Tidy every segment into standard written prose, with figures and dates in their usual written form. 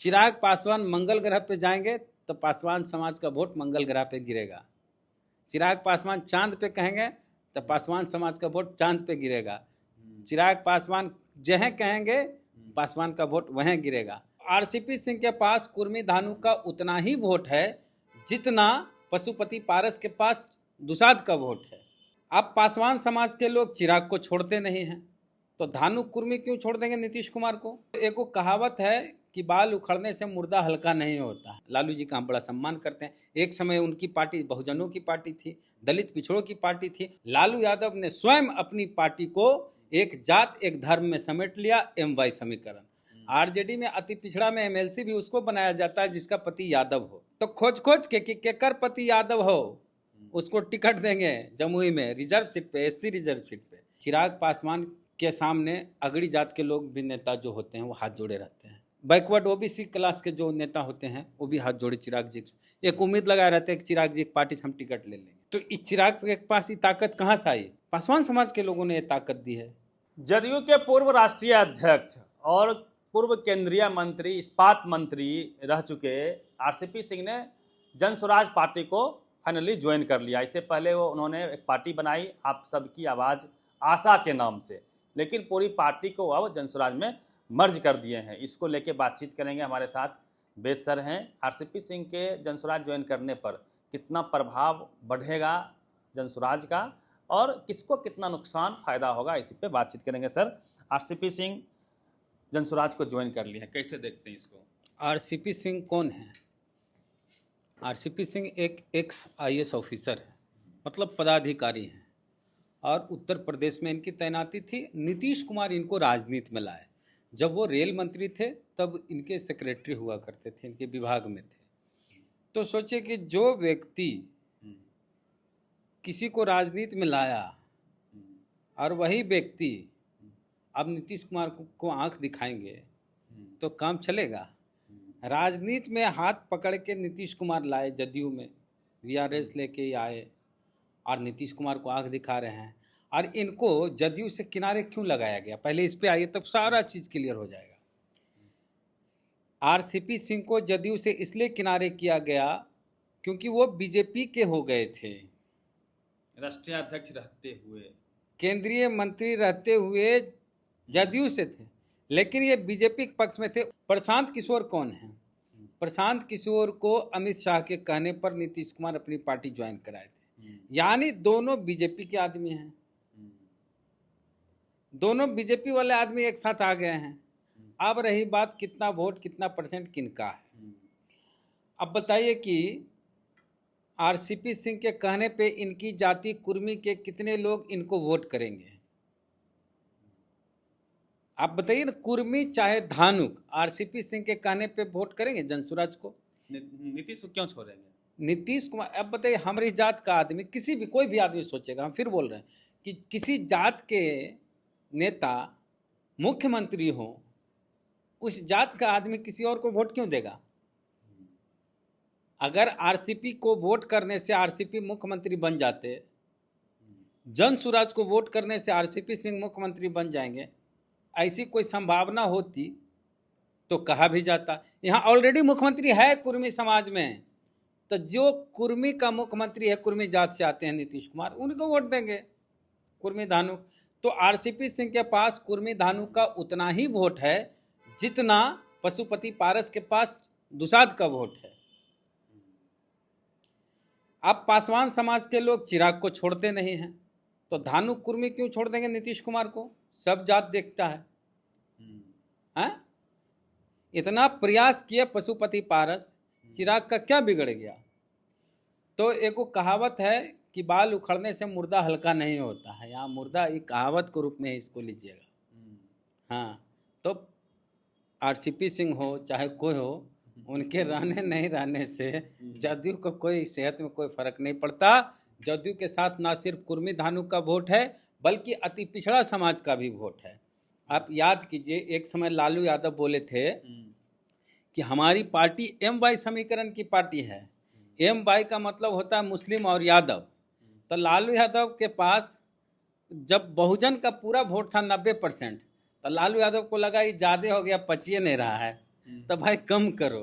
चिराग पासवान मंगल ग्रह पे जाएंगे तो पासवान समाज का वोट मंगल ग्रह पे गिरेगा। चिराग पासवान चांद पे कहेंगे तो पासवान समाज का वोट चांद पे गिरेगा। चिराग पासवान जहाँ कहेंगे पासवान का वोट वहीं गिरेगा। आरसीपी सिंह के पास कुर्मी धानु का उतना ही वोट है जितना पशुपति पारस के पास दुसाध का वोट है। अब पासवान समाज के लोग चिराग को छोड़ते नहीं हैं तो धानु कुर्मी क्यों छोड़ देंगे नीतीश कुमार को। एक वो कहावत है कि बाल उखड़ने से मुर्दा हल्का नहीं होता। लालू जी का हम बड़ा सम्मान करते हैं। एक समय उनकी पार्टी बहुजनों की पार्टी थी, दलित पिछड़ों की पार्टी थी। लालू यादव ने स्वयं अपनी पार्टी को एक जात एक धर्म में समेट लिया, MY समीकरण। आरजेडी में अति पिछड़ा में MLC भी उसको बनाया जाता है जिसका पति यादव हो। तो खोज खोज के कि केकर पति यादव हो उसको टिकट देंगे जमुई में रिजर्व सीट पे, SC रिजर्व सीट पे। चिराग पासवान के सामने अगड़ी जात के लोग भी नेता जो होते हैं वो हाथ जोड़े रहते हैं। बैकवर्ड OBC क्लास के जो नेता होते हैं वो भी हाथ जोड़े चिराग जी से एक उम्मीद लगाए रहते हैं कि चिराग जी की पार्टी से हम टिकट ले लेंगे। तो इस चिराग के पास ये ताकत कहाँ से आई? पासवान समाज के लोगों ने ये ताकत दी है। जदयू के पूर्व राष्ट्रीय अध्यक्ष और पूर्व केंद्रीय मंत्री, इस्पात मंत्री रह चुके आरसीपी सिंह ने जन स्वराज पार्टी को फाइनली ज्वाइन कर लिया। इससे पहले उन्होंने एक पार्टी बनाई आप सबकी आवाज़ आशा के नाम से, लेकिन पूरी पार्टी को अब जन स्वराज में मर्ज कर दिए हैं। इसको लेके बातचीत करेंगे। हमारे साथ वेद सर हैं। आरसीपी सिंह के जन स्वराज ज्वाइन करने पर कितना प्रभाव बढ़ेगा जन स्वराज का और किसको कितना नुकसान फायदा होगा, इसी पे बातचीत करेंगे। सर, आरसीपी सिंह जन स्वराज को ज्वाइन कर लिया, कैसे देखते हैं इसको? आरसीपी सिंह कौन है? आरसीपी सिंह एक IAS ऑफिसर है, मतलब पदाधिकारी हैं, और उत्तर प्रदेश में इनकी तैनाती थी। नीतीश कुमार इनको राजनीति में लाए। जब वो रेल मंत्री थे तब इनके सेक्रेटरी हुआ करते थे, इनके विभाग में थे। तो सोचे कि जो व्यक्ति किसी को राजनीति में लाया और वही व्यक्ति अब नीतीश कुमार को आंख दिखाएंगे तो काम चलेगा। राजनीति में हाथ पकड़ के नीतीश कुमार लाए, जदयू में VRS लेके आए और नीतीश कुमार को आंख दिखा रहे हैं। और इनको जदयू से किनारे क्यों लगाया गया, पहले इस पे आइए तब सारा चीज़ क्लियर हो जाएगा। आरसीपी सिंह को जदयू से इसलिए किनारे किया गया क्योंकि वो बीजेपी के हो गए थे, राष्ट्रीय अध्यक्ष रहते हुए, केंद्रीय मंत्री रहते हुए जदयू से थे, लेकिन ये बीजेपी के पक्ष में थे। प्रशांत किशोर कौन है? प्रशांत किशोर को अमित शाह के कहने पर नीतीश कुमार अपनी पार्टी ज्वाइन कराए थे। यानी दोनों बीजेपी के आदमी हैं, दोनों बीजेपी वाले आदमी एक साथ आ गए हैं। अब रही बात कितना वोट, कितना % किनका है। अब बताइए कि आरसीपी सिंह के कहने पे इनकी जाति कुर्मी के कितने लोग इनको वोट करेंगे? आप बताइए ना, कुर्मी चाहे धानुक आरसीपी सिंह के कहने पे वोट करेंगे जन स्वराज को? नीतीश को क्यों छोड़ेंगे? नीतीश कुमार, अब बताइए हमारी जात का आदमी, किसी भी कोई भी आदमी सोचेगा, हम फिर बोल रहे हैं कि किसी जात के नेता मुख्यमंत्री हो, उस जात का आदमी किसी और को वोट क्यों देगा? अगर आरसीपी को वोट करने से आरसीपी मुख्यमंत्री बन जाते, जन स्वराज को वोट करने से आरसीपी सिंह मुख्यमंत्री बन जाएंगे, ऐसी कोई संभावना होती तो कहा भी जाता। यहाँ ऑलरेडी मुख्यमंत्री है कुर्मी समाज में, तो जो कुर्मी का मुख्यमंत्री है, कुर्मी जात से आते हैं नीतीश कुमार, उनको वोट देंगे, कुर्मी धानु। तो आरसीपी सिंह के पास कुर्मी धानु का उतना ही वोट है जितना पशुपति पारस के पास दुसाध का वोट है। अब पासवान समाज के लोग चिराग को छोड़ते नहीं हैं तो धानु कुर्मी क्यों छोड़ देंगे नीतीश कुमार को? सब जात देखता है। इतना प्रयास किए पशुपति पारस, चिराग का क्या बिगड़ गया? तो एक वो कहावत है कि बाल उखड़ने से मुर्दा हल्का नहीं होता है। यहाँ मुर्दा एक कहावत के रूप में इसको लीजिएगा। हाँ, तो आरसीपी सिंह हो चाहे कोई हो, उनके रहने नहीं रहने से जदयू को कोई सेहत में कोई फर्क नहीं पड़ता। जदयू के साथ ना सिर्फ कुर्मी धानु का वोट है बल्कि अति पिछड़ा समाज का भी वोट है। आप याद कीजिए, एक समय लालू यादव बोले थे कि हमारी पार्टी MY समीकरण की पार्टी है। MY का मतलब होता है मुस्लिम और यादव। तो लालू यादव के पास जब बहुजन का पूरा वोट था 90%, तो लालू यादव को लगा ये ज़्यादा हो गया, पचिए नहीं रहा है, तो भाई कम करो।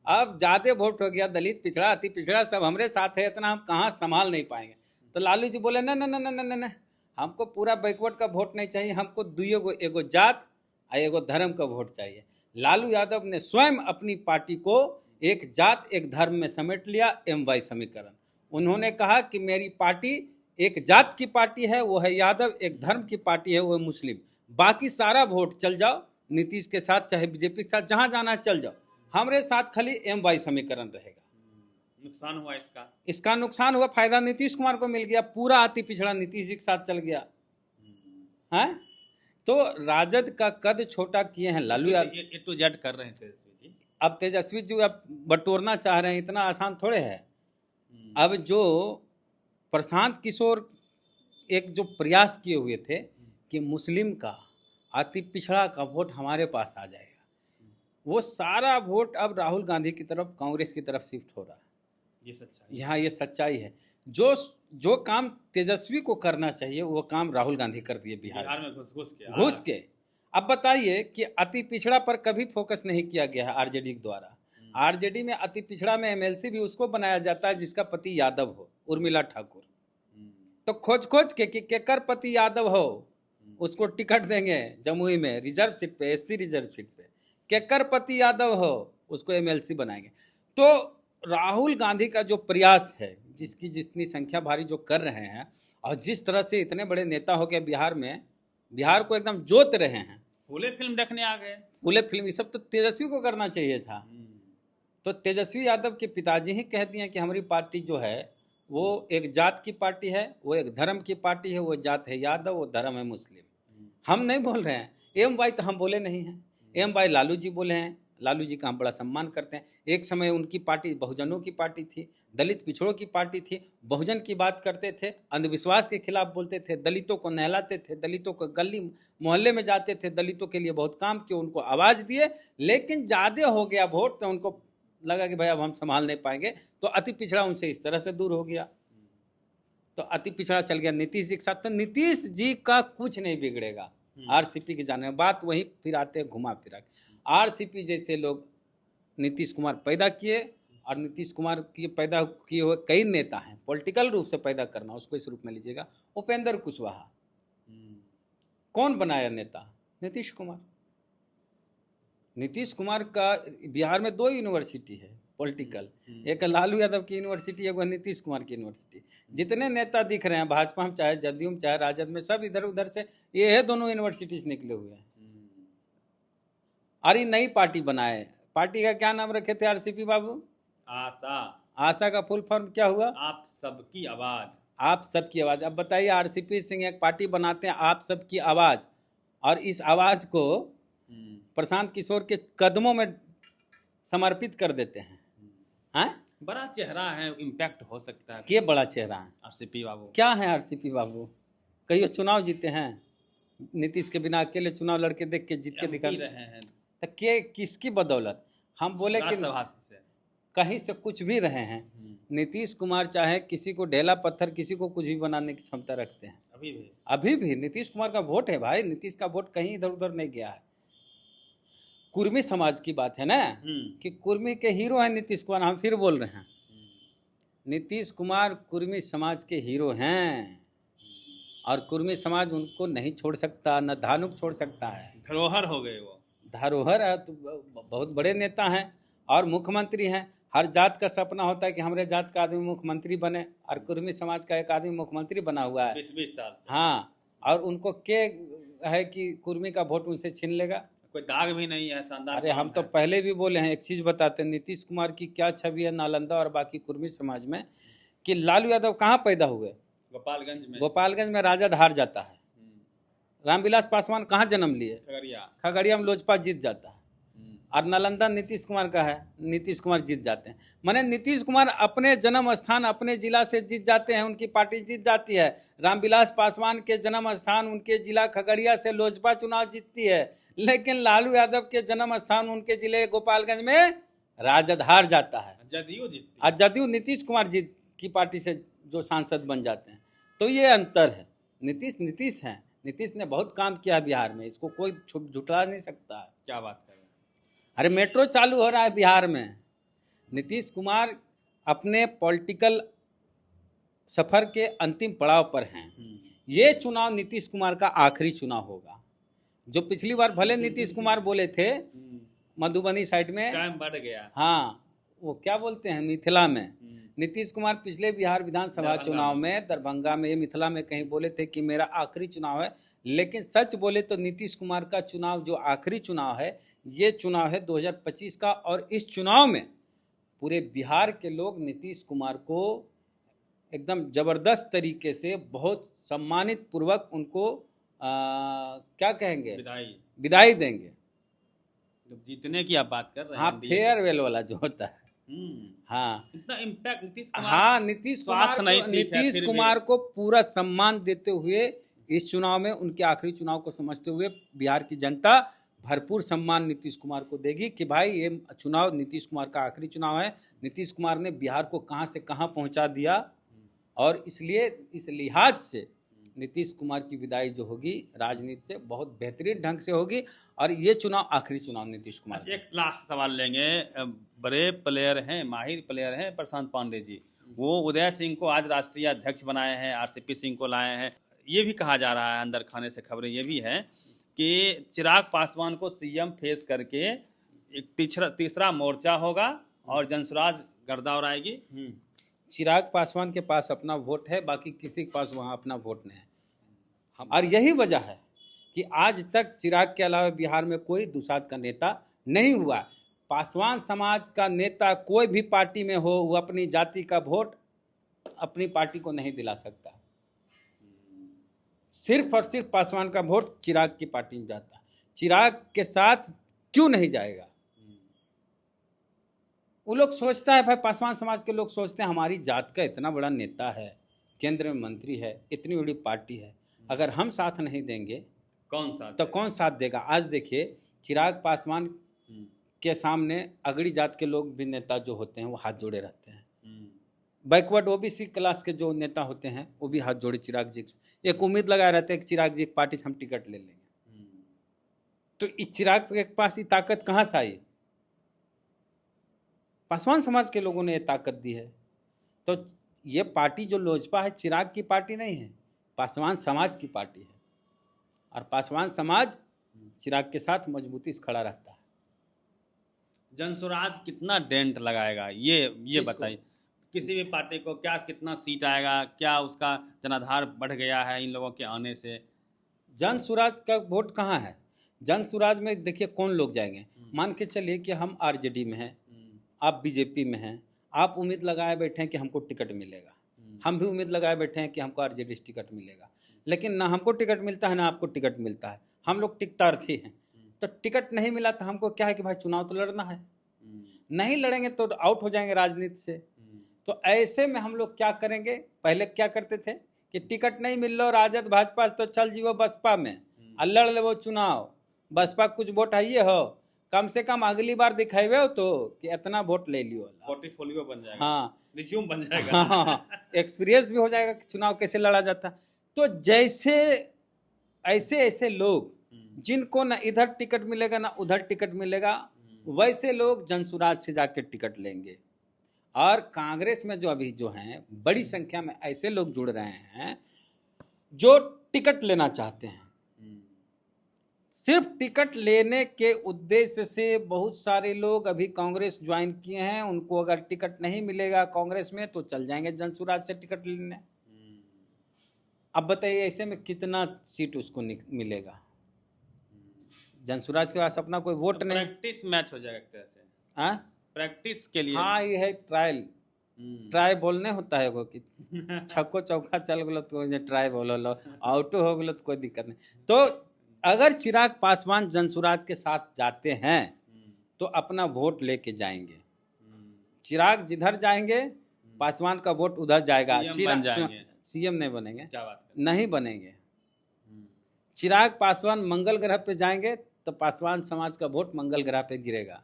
अब ज़्यादा वोट हो गया, दलित पिछड़ा अति पिछड़ा सब हमारे साथ है, इतना हम कहाँ संभाल नहीं पाएंगे। तो लालू जी बोले ना ना ना ना ना ना, हमको पूरा बैकवर्ड का वोट नहीं चाहिए, हमको दुइयो को, एगो जात और एगो धर्म का वोट चाहिए। लालू यादव ने स्वयं अपनी पार्टी को एक जात एक धर्म में समेट लिया, MY समीकरण। उन्होंने कहा कि मेरी पार्टी एक जात की पार्टी है, वो है यादव, एक धर्म की पार्टी है, वो है मुस्लिम, बाकी सारा वोट चल जाओ नीतीश के साथ, चाहे बीजेपी के साथ, जहां जाना है चल जाओ, हमारे साथ खाली MY समीकरण रहेगा। नुकसान हुआ इसका नुकसान हुआ, फायदा नीतीश कुमार को मिल गया, पूरा अति पिछड़ा नीतीश जी के साथ चल गया है। तो राजद का कद छोटा किए हैं Lalu Yadav, A to Z कर रहे हैं तेजस्वी जी। अब तेजस्वी जी अब बटोरना चाह रहे हैं, इतना आसान थोड़े है। अब जो प्रशांत किशोर एक जो प्रयास किए हुए थे कि मुस्लिम का अति पिछड़ा का वोट हमारे पास आ जाएगा, वो सारा वोट अब राहुल गांधी की तरफ, कांग्रेस की तरफ शिफ्ट हो रहा है। ये सच्चाई, यहाँ ये सच्चाई है। जो जो काम तेजस्वी को करना चाहिए वो काम राहुल गांधी कर दिए बिहार में घुस के। अब बताइए कि अति पिछड़ा पर कभी फोकस नहीं किया गया है आरजेडी द्वारा। आरजेडी में अति पिछड़ा में MLC भी उसको बनाया जाता है जिसका पति यादव हो, उर्मिला ठाकुर। तो खोज खोज के कि केकर पति यादव हो उसको टिकट देंगे जमुई में रिजर्व सीट पे, SC रिजर्व सीट पे, केकर पति यादव हो उसको MLC बनाएंगे। तो राहुल गांधी का जो प्रयास है, जिसकी जितनी संख्या भारी जो कर रहे हैं, और जिस तरह से इतने बड़े नेता हो गए बिहार में, बिहार को एकदम जोत रहे हैं, फूले फिल्म देखने आ गए, फूले फिल्म, ये सब तो तेजस्वी को करना चाहिए था। तो तेजस्वी यादव के पिताजी ही कह दिए कि हमारी पार्टी जो है वो एक जात की पार्टी है, वो एक धर्म की पार्टी है, वो जात है यादव, वो धर्म है मुस्लिम। हम नहीं बोल रहे हैं, MY तो हम बोले नहीं हैं, MY लालू जी बोले हैं। लालू जी का हम बड़ा सम्मान करते हैं। एक समय उनकी पार्टी बहुजनों की पार्टी थी, दलित पिछड़ों की पार्टी थी, बहुजन की बात करते थे, अंधविश्वास के खिलाफ बोलते थे, दलितों को नहलाते थे, दलितों को गली मोहल्ले में जाते थे, दलितों के लिए बहुत काम किए, उनको आवाज़ दिए। लेकिन ज़्यादा हो गया वोट तो उनको लगा कि भाई अब हम संभाल नहीं पाएंगे, तो अति पिछड़ा उनसे इस तरह से दूर हो गया। तो अति पिछड़ा चल गया नीतीश जी के साथ। तो नीतीश जी का कुछ नहीं बिगड़ेगा। RCP की जाने बात वही फिर आते हैं घुमा फिरा। RCP जैसे लोग नीतीश कुमार पैदा किए, और नीतीश कुमार की पैदा किए हुए कई नेता हैं। पॉलिटिकल रूप से पैदा करना, उसको इस रूप में लीजिएगा। उपेंद्र कुशवाहा कौन बनाया नेता? नीतीश कुमार। नीतीश कुमार का बिहार में 2 यूनिवर्सिटी है पॉलिटिकल, एक लालू यादव की यूनिवर्सिटी, एक नीतीश कुमार की यूनिवर्सिटी। जितने नेता दिख रहे हैं भाजपा में, चाहे जदयू में, चाहे राजद में, सब इधर उधर से ये है, दोनों यूनिवर्सिटी से निकले हुए हैं। और ये नई पार्टी बनाए, पार्टी का क्या नाम रखे थे RCP बाबू? आशा। आशा का फुल फॉर्म क्या हुआ? आप सबकी आवाज। आप सबकी आवाज़। अब बताइए, RCP सिंह एक पार्टी बनाते हैं, आप सबकी आवाज़, और इस आवाज़ को प्रशांत किशोर के कदमों में समर्पित कर देते हैं। हाँ, बड़ा चेहरा है, इम्पैक्ट हो सकता है। ये बड़ा चेहरा है RCP बाबू। क्या है RCP बाबू? कहियो चुनाव जीते हैं? नीतीश के बिना अकेले चुनाव लड़के देख के जीत के दिखा रहे हैं। तो के किसकी बदौलत? हम बोले कि कहीं से कुछ भी रहे हैं। नीतीश कुमार चाहे किसी को ढेला पत्थर, किसी को कुछ भी बनाने की क्षमता रखते हैं। अभी भी नीतीश कुमार का वोट है भाई, नीतीश का वोट कहीं इधर उधर नहीं गया है। कुर्मी समाज की बात है ना, कि कुर्मी के हीरो हैं नीतीश कुमार। हम फिर बोल रहे हैं, नीतीश कुमार कुर्मी समाज के हीरो हैं, और कुर्मी समाज उनको नहीं छोड़ सकता, न धानुक छोड़ सकता है। धरोहर हो गए वो, धरोहर है। तो बहुत बड़े नेता हैं और मुख्यमंत्री हैं। हर जात का सपना होता है कि हमारे जात का आदमी मुख्यमंत्री बने, और कुर्मी समाज का एक आदमी मुख्यमंत्री बना हुआ है 20-20 साल से। हाँ, और उनको के है कि कुर्मी का वोट उनसे छीन लेगा? कोई दाग भी नहीं है, शानदार। अरे हम तो पहले भी बोले हैं, एक चीज़ बताते हैं, नीतीश कुमार की क्या छवि है नालंदा और बाकी कुर्मी समाज में, कि लालू यादव कहाँ पैदा हुए? गोपालगंज में। गोपालगंज में राजद हार जाता है। रामविलास पासवान कहाँ जन्म लिए? खगड़िया में लोजपा जीत जाता है। और नालंदा नीतीश कुमार का है, नीतीश कुमार जीत जाते हैं। माने नीतीश कुमार अपने जन्म स्थान, अपने जिला से जीत जाते हैं, उनकी पार्टी जीत जाती है। रामविलास पासवान के जन्म स्थान, उनके जिला खगड़िया से लोजपा चुनाव जीतती है। लेकिन लालू यादव के जन्म स्थान, उनके जिले गोपालगंज में राजद हार जाता है, जदयू जीतती है। और जदयू नीतीश कुमार जीत की पार्टी से जो सांसद बन जाते हैं। तो ये अंतर है। नीतीश हैं, नीतीश ने बहुत काम किया है बिहार में, इसको कोई झुठला नहीं सकता है। क्या बात कर रहे हैं? अरे मेट्रो चालू हो रहा है बिहार में। नीतीश कुमार अपने पॉलिटिकल सफर के अंतिम पड़ाव पर हैं। ये चुनाव नीतीश कुमार का आखिरी चुनाव होगा। जो पिछली बार भले नीतीश कुमार बोले थे मधुबनी साइड में टाइम बढ़ गया, हाँ वो क्या बोलते हैं मिथिला में, नीतीश कुमार पिछले बिहार विधानसभा चुनाव में दरभंगा में मिथिला में कहीं बोले थे कि मेरा आखिरी चुनाव है। लेकिन सच बोले तो नीतीश कुमार का चुनाव जो आखिरी चुनाव है ये चुनाव है 2025 का। और इस चुनाव में पूरे बिहार के लोग नीतीश कुमार को एकदम ज़बरदस्त तरीके से बहुत सम्मानित पूर्वक उनको क्या कहेंगे विदाई देंगे। जीतने की आप बात कर रहे हैं। हाँ फेयरवेल वाला जो होता है। हाँ इतना इम्पैक्ट नीतीश कुमार, हाँ नीतीश कुमार को पूरा सम्मान देते हुए इस चुनाव में उनके आखिरी चुनाव को समझते हुए बिहार की जनता भरपूर सम्मान नीतीश कुमार को देगी कि भाई ये चुनाव नीतीश कुमार का आखिरी चुनाव है। नीतीश कुमार ने बिहार को कहाँ से कहाँ पहुँचा दिया और इसलिए इस लिहाज से नीतीश कुमार की विदाई जो होगी राजनीति से बहुत बेहतरीन ढंग से होगी और ये चुनाव आखिरी चुनाव नीतीश कुमार। एक लास्ट सवाल लेंगे। बड़े प्लेयर हैं, माहिर प्लेयर हैं प्रशांत पांडे जी, वो उदय सिंह को आज राष्ट्रीय अध्यक्ष बनाए हैं, आरसीपी सिंह को लाए हैं। ये भी कहा जा रहा है, अंदर खाने से खबरें ये भी हैं कि चिराग पासवान को सीएम फेस करके एक तीसरा मोर्चा होगा और जनसुराज गर्दा उड़ाएगी। चिराग पासवान के पास अपना वोट है, बाकी किसी के पास वहाँ अपना वोट नहीं है। और यही वजह है कि आज तक चिराग के अलावा बिहार में कोई दुसाध का नेता नहीं हुआ। पासवान समाज का नेता कोई भी पार्टी में हो वो अपनी जाति का वोट अपनी पार्टी को नहीं दिला सकता। सिर्फ और सिर्फ पासवान का वोट चिराग की पार्टी में जाता है। चिराग के साथ क्यों नहीं जाएगा? वो लोग सोचता है भाई, पासवान समाज के लोग सोचते हैं हमारी जात का इतना बड़ा नेता है, केंद्र में मंत्री है, इतनी बड़ी पार्टी है, अगर हम साथ नहीं देंगे कौन साथ देगा? आज देखिए चिराग पासवान के सामने अगड़ी जात के लोग भी नेता जो होते हैं वो हाथ जोड़े रहते हैं। बैकवर्ड ओबीसी क्लास के जो नेता होते हैं वो भी हाथ जोड़े चिराग जी से, एक उम्मीद लगाए रहते हैं कि चिराग जी की पार्टी से हम टिकट ले लेंगे। तो इस चिराग के पास ये ताकत कहाँ से आई? पासवान समाज के लोगों ने ये ताकत दी है। तो ये पार्टी जो लोजपा है चिराग की पार्टी नहीं है, पासवान समाज की पार्टी है और पासवान समाज चिराग के साथ मजबूती से खड़ा रहता है। जनसुराज कितना डेंट लगाएगा ये बताइए। किसी भी पार्टी को क्या कितना सीट आएगा, क्या उसका जनाधार बढ़ गया है इन लोगों के आने से? जनसुराज का वोट कहाँ है? जनसुराज में देखिए कौन लोग जाएंगे। मान के चलिए कि हम आरजेडी में हैं, आप बीजेपी में हैं, आप उम्मीद लगाए बैठे हैं कि हमको टिकट मिलेगा, हम भी उम्मीद लगाए बैठे हैं कि हमको आरजेडी से टिकट मिलेगा, लेकिन ना हमको टिकट मिलता है ना आपको टिकट मिलता है। हम लोग टिकटार्थी हैं, तो टिकट नहीं मिला तो हमको क्या है कि भाई चुनाव तो लड़ना है, नहीं लड़ेंगे तो आउट हो जाएंगे राजनीति से। तो ऐसे में हम लोग क्या करेंगे? पहले क्या करते थे कि टिकट नहीं मिल लो राजद भाजपा तो चल जीवो बसपा में और लड़ ले वो चुनाव, बसपा कुछ वोट है हो, कम से कम अगली बार दिखावे हो तो कि इतना वोट ले लियो, पोर्टफोलियो बन जाएगा, हाँ रिज्यूम बन जाएगा, हाँ एक्सपीरियंस भी हो जाएगा कि चुनाव कैसे लड़ा जाता। तो जैसे ऐसे लोग जिनको ना इधर टिकट मिलेगा ना उधर टिकट मिलेगा, वैसे लोग जनसुराज से जाके टिकट लेंगे। और कांग्रेस में जो अभी जो हैं बड़ी संख्या में ऐसे लोग जुड़ रहे हैं जो टिकट लेना चाहते हैं। सिर्फ टिकट लेने के उद्देश्य से बहुत सारे लोग अभी कांग्रेस ज्वाइन किए हैं। उनको अगर टिकट नहीं मिलेगा कांग्रेस में तो चल जाएंगे जनसुराज से टिकट लेने। अब बताइए ऐसे में कितना सीट उसको मिलेगा? जनसुराज के पास अपना कोई वोट तो नहीं। प्रैक्टिस मैच हो जाएगा एक तरह से। हाँ प्रैक्टिस के लिए। हाँ ये है ट्राई बोलने होता है वो कि छक्को चौका चल गलो तो ट्राई बोल लो, आउट हो गलो तो कोई दिक्कत नहीं। तो अगर चिराग पासवान जनसुराज के साथ जाते हैं तो अपना वोट लेके जाएंगे। चिराग जिधर जाएंगे पासवान का वोट उधर जाएगा। सीएम नहीं बनेंगे, क्या बात नहीं बनेंगे। चिराग पासवान मंगल ग्रह पे जाएंगे तो पासवान समाज का वोट मंगल ग्रह पे गिरेगा।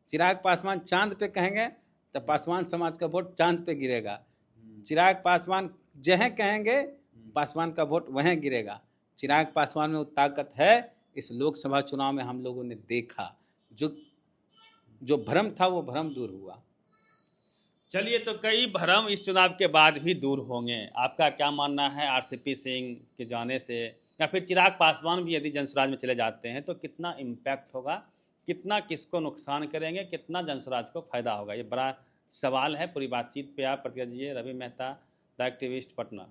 चिराग पासवान चांद पे कहेंगे तो पासवान समाज का वोट चांद पे गिरेगा। चिराग पासवान जहाँ कहेंगे पासवान का वोट वहीं गिरेगा। चिराग पासवान में वो ताकत है, इस लोकसभा चुनाव में हम लोगों ने देखा। जो जो भ्रम था वो भ्रम दूर हुआ। चलिए, तो कई भ्रम इस चुनाव के बाद भी दूर होंगे। आपका क्या मानना है, आरसीपी सिंह के जाने से या फिर चिराग पासवान भी यदि जनसुराज में चले जाते हैं तो कितना इम्पैक्ट होगा, कितना किसको नुकसान करेंगे, कितना जनसुराज को फायदा होगा? ये बड़ा सवाल है। पूरी बातचीत पे आप प्रतिक्रिया दीजिए। Ravi Mehta, the activist, Patna.